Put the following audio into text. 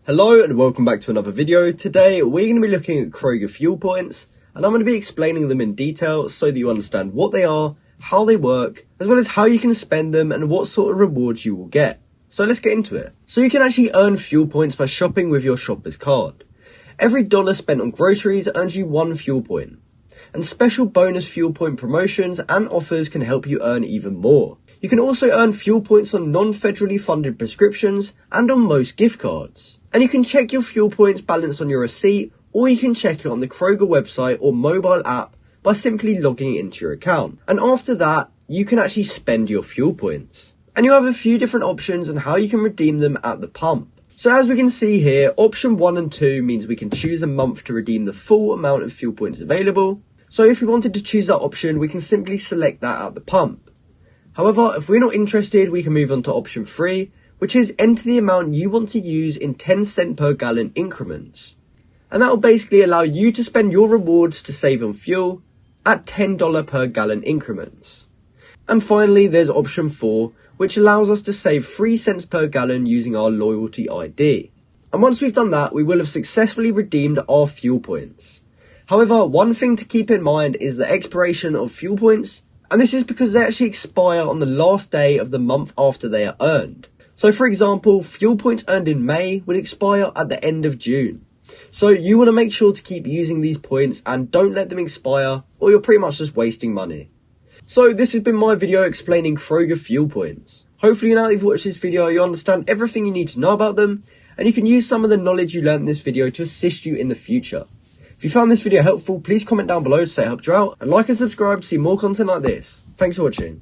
Hello and welcome back to another video. Today we're going to be looking at Kroger fuel points and I'm going to be explaining them in detail so that you understand what they are, how they work, as well as how you can spend them and what sort of rewards you will get. So let's get into it. So you can actually earn fuel points by shopping with your shopper's card. Every dollar spent on groceries earns you 1 fuel point. And special bonus fuel point promotions and offers can help you earn even more. You can also earn fuel points on non-federally funded prescriptions and on most gift cards. And you can check your fuel points balance on your receipt, or you can check it on the Kroger website or mobile app by simply logging into your account. And after that, you can actually spend your fuel points. And you have a few different options on how you can redeem them at the pump. So as we can see here, option 1 and 2 means we can choose a month to redeem the full amount of fuel points available. So if we wanted to choose that option, we can simply select that at the pump. However, if we're not interested, we can move on to option 3, which is enter the amount you want to use in 10-cent per gallon increments. And that will basically allow you to spend your rewards to save on fuel at $10 per gallon increments. And finally, there's option 4, which allows us to save 3 cents per gallon using our loyalty ID. And once we've done that, we will have successfully redeemed our fuel points. However, one thing to keep in mind is the expiration of fuel points, and this is because they actually expire on the last day of the month after they are earned. So for example, fuel points earned in May would expire at the end of June. So you want to make sure to keep using these points and don't let them expire, or you're pretty much just wasting money. So this has been my video explaining Kroger fuel points. Hopefully now that you've watched this video, you understand everything you need to know about them, and you can use some of the knowledge you learned in this video to assist you in the future. If you found this video helpful, please comment down below to say it helped you out, and like and subscribe to see more content like this. Thanks for watching.